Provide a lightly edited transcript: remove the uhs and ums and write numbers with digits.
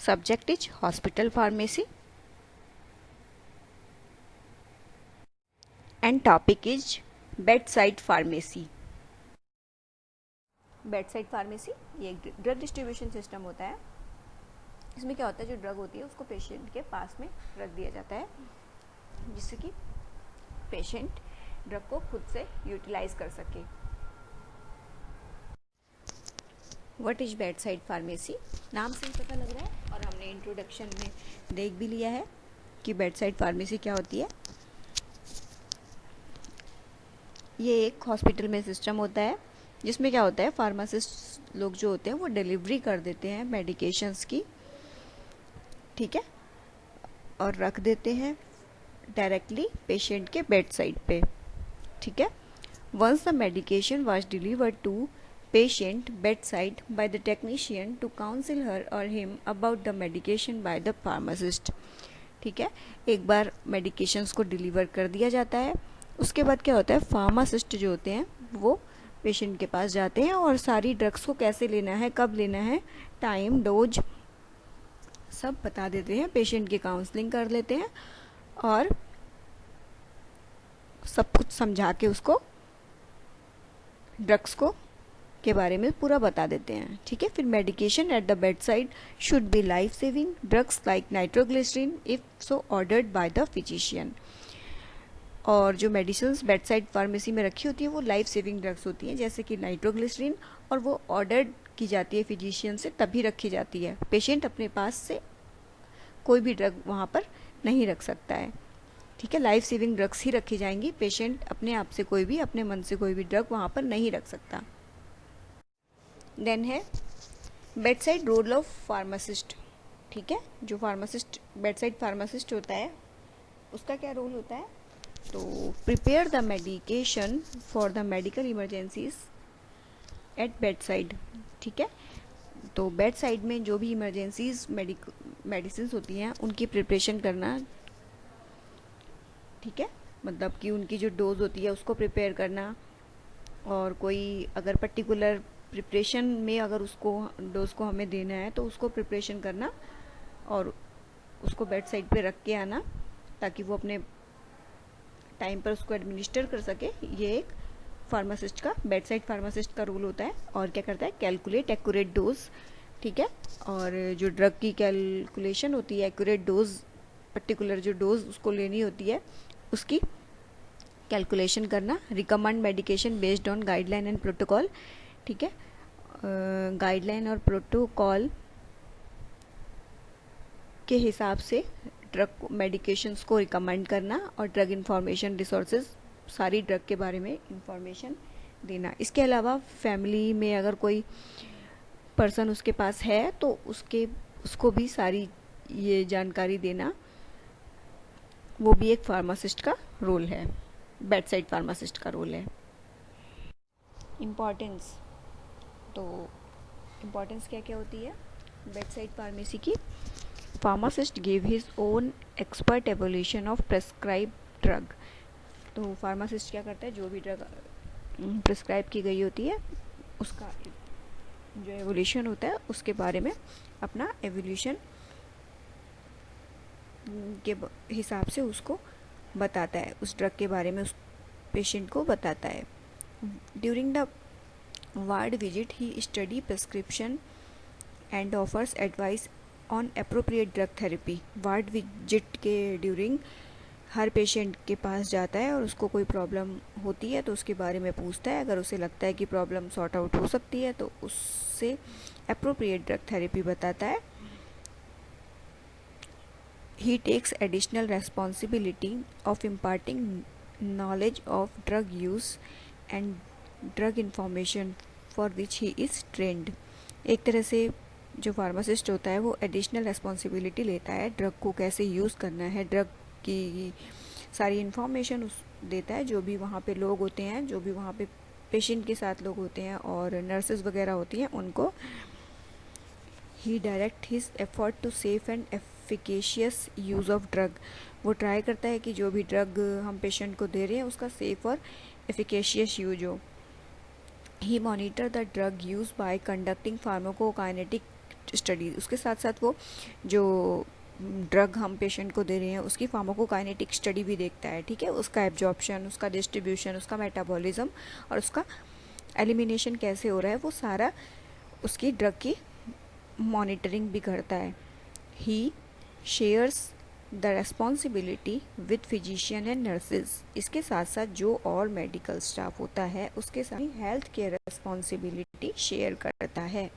Subject is hospital pharmacy and topic is bedside pharmacy. Bedside pharmacy ये एक drug distribution system होता है. इसमें क्या होता है, जो ड्रग होती है उसको पेशेंट के पास में रख दिया जाता है जिससे कि पेशेंट ड्रग को खुद से यूटिलाइज कर सके. व्हाट इज बेडसाइड फार्मेसी, नाम से ही पता लग रहा है और हमने इंट्रोडक्शन में देख भी लिया है कि बेडसाइड फार्मेसी क्या होती है. ये एक हॉस्पिटल में सिस्टम होता है जिसमें क्या होता है, फार्मासिस्ट लोग जो होते हैं वो डिलीवरी कर देते हैं मेडिकेशंस की, ठीक है, और रख देते हैं डायरेक्टली पेशेंट के बेड साइड पे, ठीक है. Once the medication was delivered to patient bedside by the technician to counsel her और him about the medication by the pharmacist, ठीक है. एक बार मेडिकेशंस को डिलीवर कर दिया जाता है, उसके बाद क्या होता है, फार्मासिस्ट जो होते हैं वो पेशेंट के पास जाते हैं और सारी ड्रग्स को कैसे लेना है, कब लेना है, टाइम, डोज सब बता देते हैं. पेशेंट की काउंसलिंग कर लेते हैं और सब कुछ समझा के उसको ड्रग्स को के बारे में पूरा बता देते हैं, ठीक है. फिर medication at the bed side should be life saving drugs like nitroglycerin if so ordered by the physician. और जो मेडिसिन बेड साइड फार्मेसी में रखी होती है वो लाइफ सेविंग ड्रग्स होती हैं, जैसे कि नाइट्रोग्लिसरीन, और वो ऑर्डर की जाती है फिजिशियन से, तभी रखी जाती है. पेशेंट अपने पास से कोई भी ड्रग वहाँ पर नहीं रख सकता है, ठीक है. लाइफ सेविंग ड्रग्स ही रखी जाएंगी, पेशेंट अपने आप से कोई भी, अपने मन से कोई भी ड्रग वहाँ पर नहीं रख सकता. देन है bed side role of pharmacist, ठीक है. जो फार्मासिस्ट बेड साइड फार्मासिस्ट होता है उसका क्या रोल होता है, तो prepare the medication for the medical emergencies at bed side, ठीक है. तो बेड साइड में जो भी इमरजेंसीज मेडिसिन होती हैं उनकी प्रिपरेशन करना, ठीक है. मतलब कि उनकी जो डोज होती है उसको प्रिपेयर करना, और कोई अगर पर्टिकुलर प्रिपरेशन में अगर उसको डोज को हमें देना है तो उसको प्रिपरेशन करना और उसको बेड साइड पे रख के आना ताकि वो अपने टाइम पर उसको एडमिनिस्टर कर सके. ये एक फार्मासिस्ट का, बेड साइड फार्मासिस्ट का रोल होता है. और क्या करता है, कैलकुलेट एक्यूरेट डोज, ठीक है. और जो ड्रग की कैलकुलेशन होती है, एक्यूरेट डोज, पर्टिकुलर जो डोज उसको लेनी होती है उसकी कैलकुलेशन करना. Recommend medication based on guideline and protocol, ठीक है. गाइडलाइन और प्रोटोकॉल के हिसाब से ड्रग मेडिकेशंस को रिकमेंड करना और ड्रग इंफॉर्मेशन रिसोर्सेज, सारी ड्रग के बारे में इंफॉर्मेशन देना. इसके अलावा फैमिली में अगर कोई पर्सन उसके पास है तो उसको भी सारी ये जानकारी देना, वो भी एक फार्मासिस्ट का रोल है, बेड साइड फार्मासिस्ट का रोल है. इम्पॉर्टेंस, तो इम्पॉर्टेंस क्या क्या होती है बेड साइड फार्मेसी की. Pharmacist give his own expert evolution of prescribe drug. तो फार्मासिस्ट क्या करता है, जो भी ड्रग प्रिस्क्राइब की गई होती है उसका जो एवोल्यूशन होता है उसके बारे में अपना एवोल्यूशन के हिसाब से उसको बताता है, उस ड्रग के बारे में उस पेशेंट को बताता है. During the ward visit he study prescription and offers advice on appropriate drug therapy. Ward visit के ड्यूरिंग हर पेशेंट के पास जाता है और उसको कोई प्रॉब्लम होती है तो उसके बारे में पूछता है. अगर उसे लगता है कि प्रॉब्लम सॉर्ट आउट हो सकती है तो उससे अप्रोप्रिएट ड्रग थेरेपी बताता है. He takes additional responsibility of imparting knowledge of drug use and drug information for which he is trained. एक तरह से जो फार्मासिस्ट होता है वो एडिशनल रेस्पॉन्सिबिलिटी लेता है, ड्रग को कैसे यूज़ करना है, ड्रग की सारी इन्फॉर्मेशन उस देता है. जो भी वहाँ पे लोग होते हैं, जो भी वहाँ पे पेशेंट के साथ लोग होते हैं और नर्सेज वगैरह होती हैं, उनको he direct his effort to safe and efficacious use of drug. वो ट्राई करता है कि जो भी ड्रग हम पेशेंट को दे रहे हैं उसका सेफ और एफिकेशियस यूज हो. He monitor the drug use by conducting pharmacokinetic study, उसके साथ साथ वो जो ड्रग हम पेशेंट को दे रहे हैं उसकी फार्माकोकाइनेटिक स्टडी भी देखता है, ठीक है, उसका एब्जॉर्प्शन, उसका डिस्ट्रीब्यूशन, उसका मेटाबॉलिज्म और उसका एलिमिनेशन कैसे हो रहा है, वो सारा उसकी ड्रग की मॉनिटरिंग भी करता है। He shares the responsibility with physician and nurses. इसके साथ साथ जो और मेडिकल स्टाफ होता है उसके साथ हेल्थ केयर रेस्पॉन्सिबिलिटी शेयर करता है।